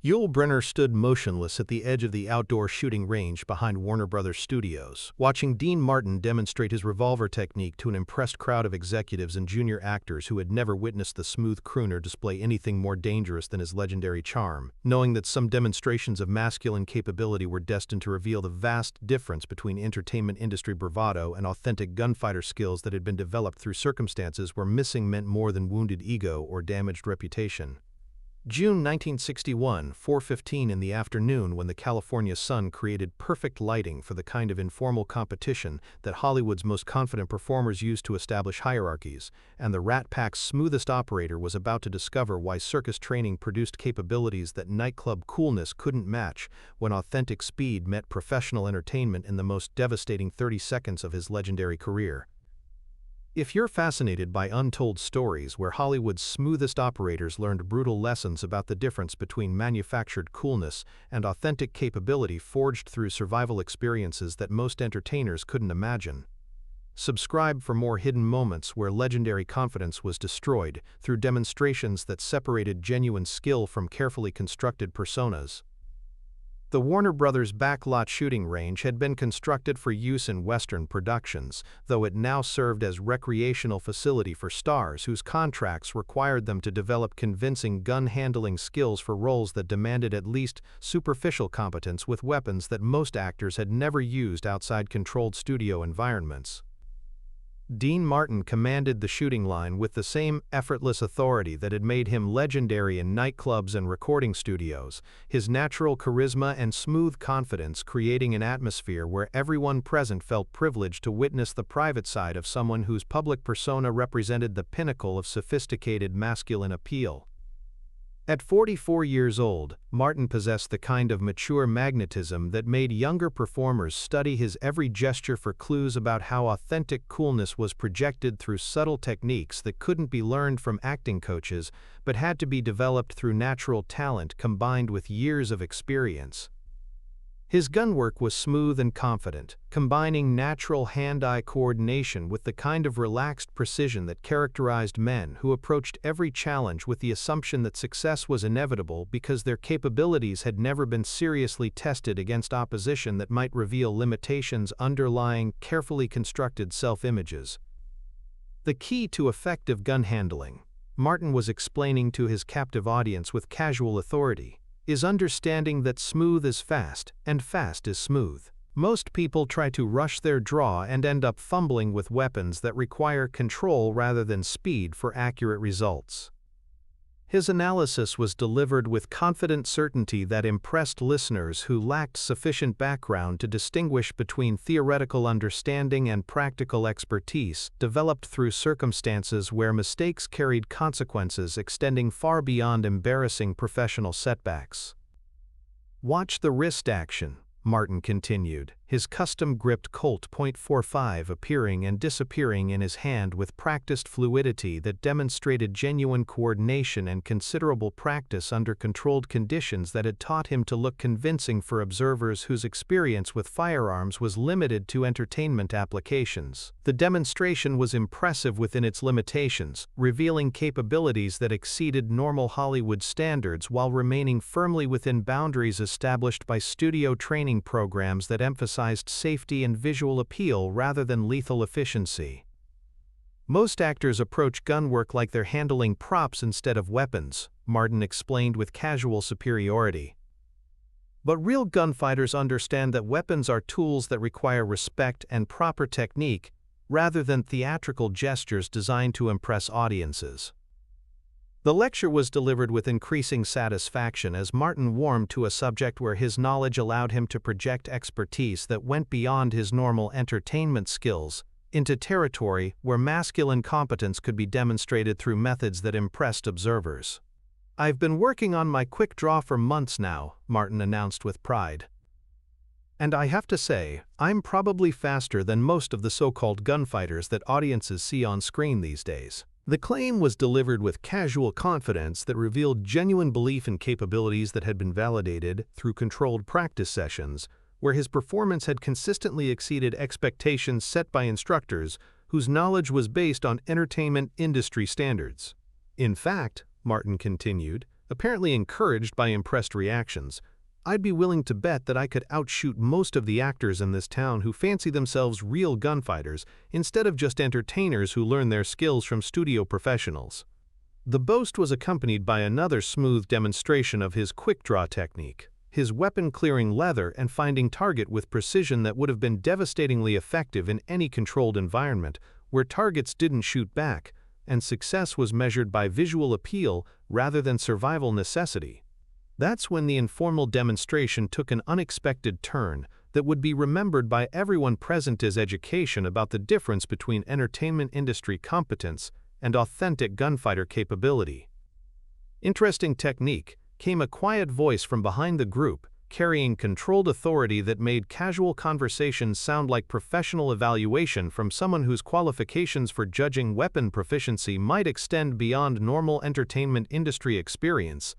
Yul Brynner stood motionless at the edge of the outdoor shooting range behind Warner Brothers Studios, watching Dean Martin demonstrate his revolver technique to an impressed crowd of executives and junior actors who had never witnessed the smooth crooner display anything more dangerous than his legendary charm, knowing that some demonstrations of masculine capability were destined to reveal the vast difference between entertainment industry bravado and authentic gunfighter skills that had been developed through circumstances where missing meant more than wounded ego or damaged reputation. June 1961, 4:15 in the afternoon, when the California sun created perfect lighting for the kind of informal competition that Hollywood's most confident performers use to establish hierarchies, and the Rat Pack's smoothest operator was about to discover why circus training produced capabilities that nightclub coolness couldn't match, when authentic speed met professional entertainment in the most devastating 30 seconds of his legendary career. If you're fascinated by untold stories where Hollywood's smoothest operators learned brutal lessons about the difference between manufactured coolness and authentic capability forged through survival experiences that most entertainers couldn't imagine, subscribe for more hidden moments where legendary confidence was destroyed through demonstrations that separated genuine skill from carefully constructed personas. The Warner Brothers backlot shooting range had been constructed for use in Western productions, though it now served as recreational facility for stars whose contracts required them to develop convincing gun-handling skills for roles that demanded at least superficial competence with weapons that most actors had never used outside controlled studio environments. Dean Martin commanded the shooting line with the same effortless authority that had made him legendary in nightclubs and recording studios, his natural charisma and smooth confidence creating an atmosphere where everyone present felt privileged to witness the private side of someone whose public persona represented the pinnacle of sophisticated masculine appeal. At 44 years old, Martin possessed the kind of mature magnetism that made younger performers study his every gesture for clues about how authentic coolness was projected through subtle techniques that couldn't be learned from acting coaches but had to be developed through natural talent combined with years of experience. His gun work was smooth and confident, combining natural hand-eye coordination with the kind of relaxed precision that characterized men who approached every challenge with the assumption that success was inevitable because their capabilities had never been seriously tested against opposition that might reveal limitations underlying carefully constructed self-images. The key to effective gun handling, Martin was explaining to his captive audience with casual authority, is understanding that smooth is fast and fast is smooth. Most people try to rush their draw and end up fumbling with weapons that require control rather than speed for accurate results. His analysis was delivered with confident certainty that impressed listeners who lacked sufficient background to distinguish between theoretical understanding and practical expertise developed through circumstances where mistakes carried consequences extending far beyond embarrassing professional setbacks. Watch the wrist action, Martin continued, his custom-gripped Colt .45 appearing and disappearing in his hand with practiced fluidity that demonstrated genuine coordination and considerable practice under controlled conditions that had taught him to look convincing for observers whose experience with firearms was limited to entertainment applications. The demonstration was impressive within its limitations, revealing capabilities that exceeded normal Hollywood standards while remaining firmly within boundaries established by studio training programs that emphasized safety and visual appeal rather than lethal efficiency. Most actors approach gun work like they're handling props instead of weapons, Martin explained with casual superiority. But real gunfighters understand that weapons are tools that require respect and proper technique, rather than theatrical gestures designed to impress audiences. The lecture was delivered with increasing satisfaction as Martin warmed to a subject where his knowledge allowed him to project expertise that went beyond his normal entertainment skills, into territory where masculine competence could be demonstrated through methods that impressed observers. "I've been working on my quick draw for months now," Martin announced with pride. "And I have to say, I'm probably faster than most of the so-called gunfighters that audiences see on screen these days." The claim was delivered with casual confidence that revealed genuine belief in capabilities that had been validated through controlled practice sessions, where his performance had consistently exceeded expectations set by instructors whose knowledge was based on entertainment industry standards. In fact, Martin continued, apparently encouraged by impressed reactions. "I'd be willing to bet that I could outshoot most of the actors in this town who fancy themselves real gunfighters instead of just entertainers who learn their skills from studio professionals." The boast was accompanied by another smooth demonstration of his quick-draw technique, his weapon clearing leather and finding target with precision that would have been devastatingly effective in any controlled environment where targets didn't shoot back, and success was measured by visual appeal rather than survival necessity. That's when the informal demonstration took an unexpected turn that would be remembered by everyone present as education about the difference between entertainment industry competence and authentic gunfighter capability. "Interesting technique," came a quiet voice from behind the group, carrying controlled authority that made casual conversations sound like professional evaluation from someone whose qualifications for judging weapon proficiency might extend beyond normal entertainment industry experience.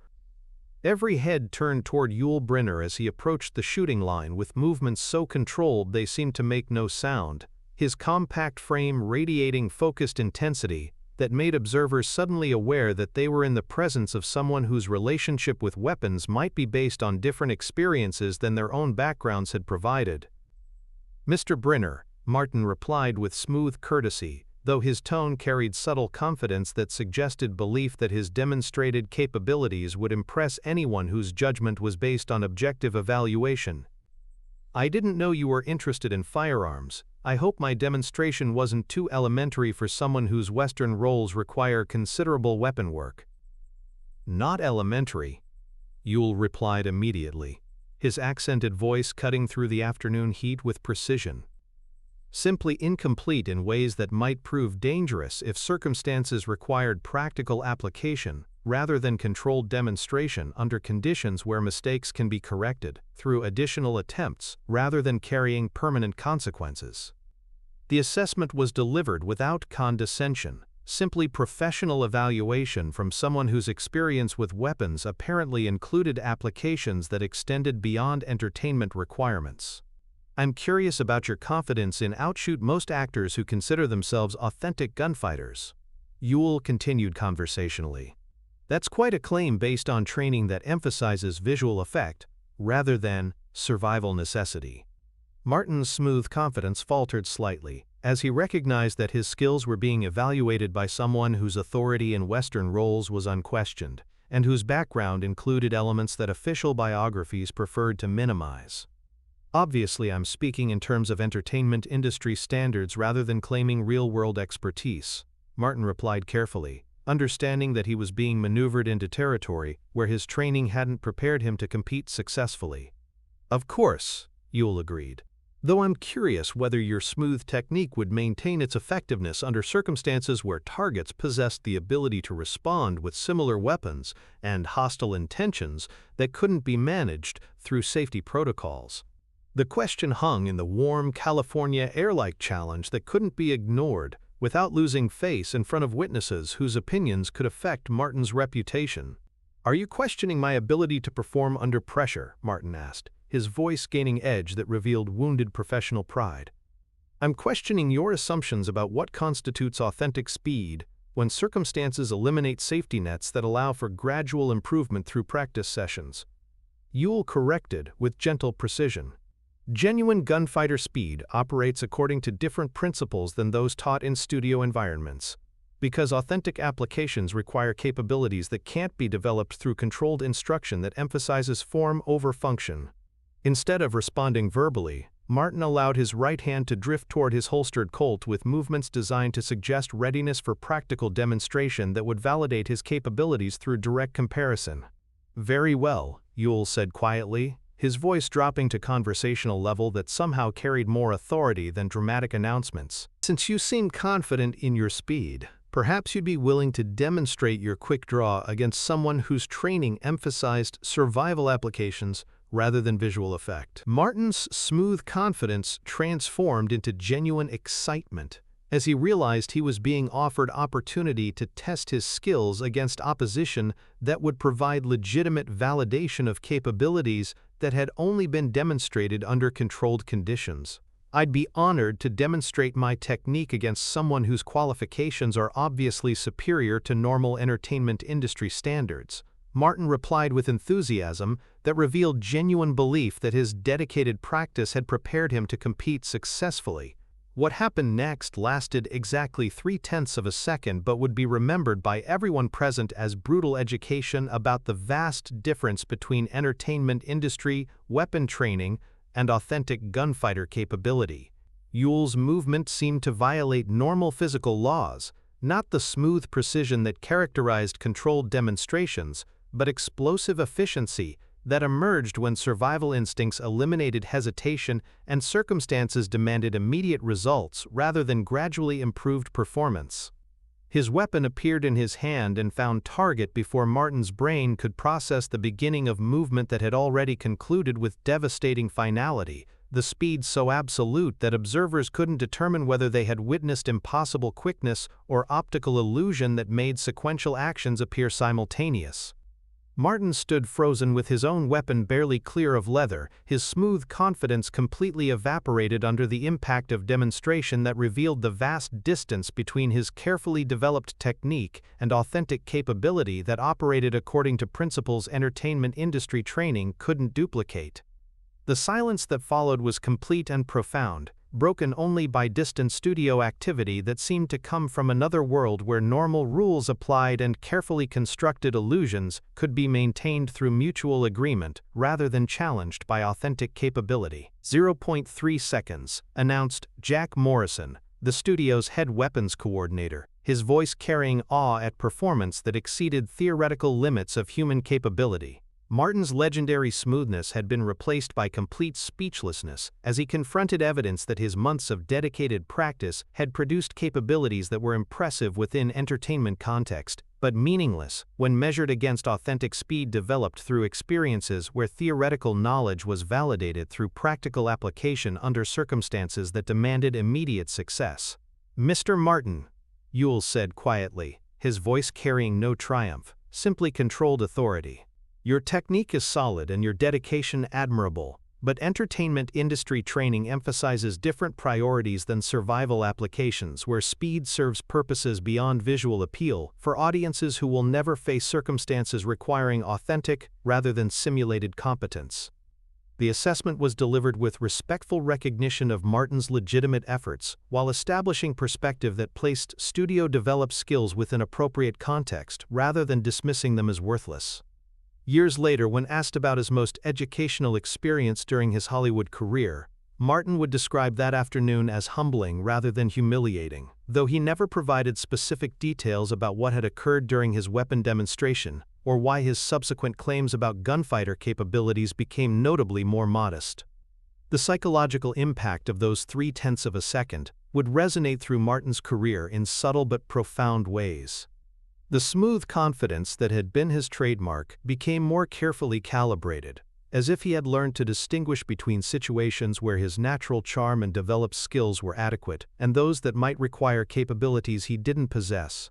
Every head turned toward Yul Brynner as he approached the shooting line with movements so controlled they seemed to make no sound, his compact frame radiating focused intensity that made observers suddenly aware that they were in the presence of someone whose relationship with weapons might be based on different experiences than their own backgrounds had provided. "Mr. Brynner," Martin replied with smooth courtesy, though his tone carried subtle confidence that suggested belief that his demonstrated capabilities would impress anyone whose judgment was based on objective evaluation. "I didn't know you were interested in firearms. I hope my demonstration wasn't too elementary for someone whose Western roles require considerable weapon work." "Not elementary," Yul replied immediately, his accented voice cutting through the afternoon heat with precision. "Simply incomplete in ways that might prove dangerous if circumstances required practical application rather than controlled demonstration under conditions where mistakes can be corrected through additional attempts rather than carrying permanent consequences." The assessment was delivered without condescension, simply professional evaluation from someone whose experience with weapons apparently included applications that extended beyond entertainment requirements. "I'm curious about your confidence in outshoot most actors who consider themselves authentic gunfighters," Yul continued conversationally. "That's quite a claim based on training that emphasizes visual effect rather than survival necessity." Martin's smooth confidence faltered slightly as he recognized that his skills were being evaluated by someone whose authority in Western roles was unquestioned and whose background included elements that official biographies preferred to minimize. "Obviously, I'm speaking in terms of entertainment industry standards rather than claiming real-world expertise," Martin replied carefully, understanding that he was being maneuvered into territory where his training hadn't prepared him to compete successfully. "Of course," Yul agreed, "though I'm curious whether your smooth technique would maintain its effectiveness under circumstances where targets possessed the ability to respond with similar weapons and hostile intentions that couldn't be managed through safety protocols." The question hung in the warm California air-like challenge that couldn't be ignored without losing face in front of witnesses whose opinions could affect Martin's reputation. "Are you questioning my ability to perform under pressure?" Martin asked, his voice gaining edge that revealed wounded professional pride. "I'm questioning your assumptions about what constitutes authentic speed when circumstances eliminate safety nets that allow for gradual improvement through practice sessions." Yul corrected with gentle precision. "Genuine gunfighter speed operates according to different principles than those taught in studio environments, because authentic applications require capabilities that can't be developed through controlled instruction that emphasizes form over function." Instead of responding verbally, Martin allowed his right hand to drift toward his holstered Colt with movements designed to suggest readiness for practical demonstration that would validate his capabilities through direct comparison. "Very well," Yul said quietly, his voice dropping to conversational level that somehow carried more authority than dramatic announcements. "Since you seem confident in your speed, perhaps you'd be willing to demonstrate your quick draw against someone whose training emphasized survival applications rather than visual effect." Martin's smooth confidence transformed into genuine excitement as he realized he was being offered opportunity to test his skills against opposition that would provide legitimate validation of capabilities that had only been demonstrated under controlled conditions. "I'd be honored to demonstrate my technique against someone whose qualifications are obviously superior to normal entertainment industry standards," Martin replied with enthusiasm that revealed genuine belief that his dedicated practice had prepared him to compete successfully. What happened next lasted exactly 0.3 of a second but would be remembered by everyone present as brutal education about the vast difference between entertainment industry, weapon training, and authentic gunfighter capability. Yul's movement seemed to violate normal physical laws, not the smooth precision that characterized controlled demonstrations, but explosive efficiency that emerged when survival instincts eliminated hesitation and circumstances demanded immediate results rather than gradually improved performance. His weapon appeared in his hand and found target before Martin's brain could process the beginning of movement that had already concluded with devastating finality, the speed so absolute that observers couldn't determine whether they had witnessed impossible quickness or optical illusion that made sequential actions appear simultaneous. Martin stood frozen with his own weapon barely clear of leather, his smooth confidence completely evaporated under the impact of demonstration that revealed the vast distance between his carefully developed technique and authentic capability that operated according to principles entertainment industry training couldn't duplicate. The silence that followed was complete and profound, broken only by distant studio activity that seemed to come from another world where normal rules applied and carefully constructed illusions could be maintained through mutual agreement rather than challenged by authentic capability. 0.3 seconds, announced Jack Morrison, the studio's head weapons coordinator, his voice carrying awe at performance that exceeded theoretical limits of human capability. Martin's legendary smoothness had been replaced by complete speechlessness as he confronted evidence that his months of dedicated practice had produced capabilities that were impressive within entertainment context, but meaningless when measured against authentic speed developed through experiences where theoretical knowledge was validated through practical application under circumstances that demanded immediate success. "Mr. Martin," Yul said quietly, his voice carrying no triumph, simply controlled authority. "Your technique is solid and your dedication admirable, but entertainment industry training emphasizes different priorities than survival applications where speed serves purposes beyond visual appeal for audiences who will never face circumstances requiring authentic rather than simulated competence." The assessment was delivered with respectful recognition of Martin's legitimate efforts, while establishing perspective that placed studio-developed skills within appropriate context rather than dismissing them as worthless. Years later, when asked about his most educational experience during his Hollywood career, Martin would describe that afternoon as humbling rather than humiliating, though he never provided specific details about what had occurred during his weapon demonstration or why his subsequent claims about gunfighter capabilities became notably more modest. The psychological impact of those 0.3 of a second would resonate through Martin's career in subtle but profound ways. The smooth confidence that had been his trademark became more carefully calibrated, as if he had learned to distinguish between situations where his natural charm and developed skills were adequate and those that might require capabilities he didn't possess.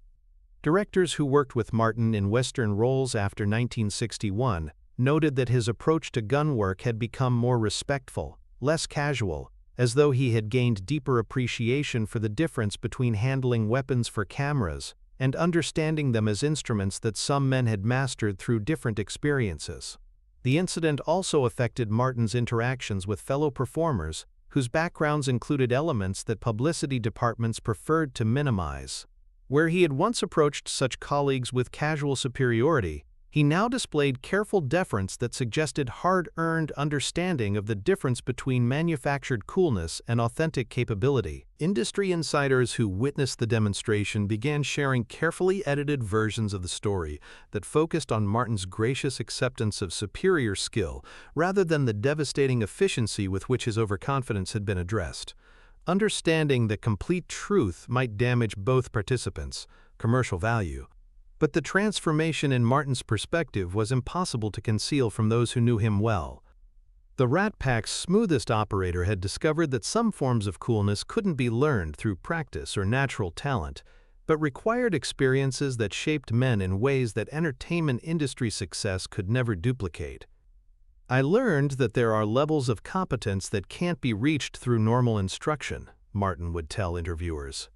Directors who worked with Martin in Western roles after 1961 noted that his approach to gun work had become more respectful, less casual, as though he had gained deeper appreciation for the difference between handling weapons for cameras and understanding them as instruments that some men had mastered through different experiences. The incident also affected Martin's interactions with fellow performers, whose backgrounds included elements that publicity departments preferred to minimize. Where he had once approached such colleagues with casual superiority, he now displayed careful deference that suggested hard-earned understanding of the difference between manufactured coolness and authentic capability. Industry insiders who witnessed the demonstration began sharing carefully edited versions of the story that focused on Martin's gracious acceptance of superior skill rather than the devastating efficiency with which his overconfidence had been addressed. Understanding that complete truth might damage both participants' commercial value, but the transformation in Martin's perspective was impossible to conceal from those who knew him well. The Rat Pack's smoothest operator had discovered that some forms of coolness couldn't be learned through practice or natural talent, but required experiences that shaped men in ways that entertainment industry success could never duplicate. "I learned that there are levels of competence that can't be reached through normal instruction," Martin would tell interviewers.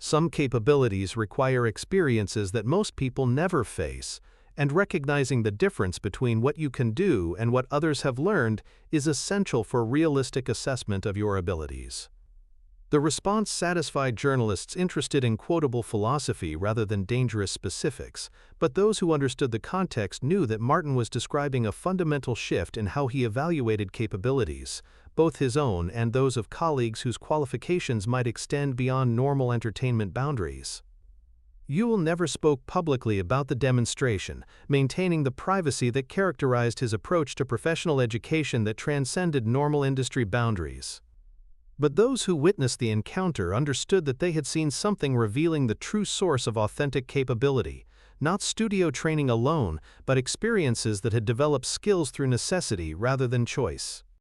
"Some capabilities require experiences that most people never face, and recognizing the difference between what you can do and what others have learned is essential for realistic assessment of your abilities. The response satisfied journalists interested in quotable philosophy rather than dangerous specifics, but those who understood the context knew that Martin was describing a fundamental shift in how he evaluated capabilities, both his own and those of colleagues whose qualifications might extend beyond normal entertainment boundaries. Yul never spoke publicly about the demonstration, maintaining the privacy that characterized his approach to professional education that transcended normal industry boundaries. But those who witnessed the encounter understood that they had seen something revealing the true source of authentic capability, not studio training alone, but experiences that had developed skills through necessity rather than choice.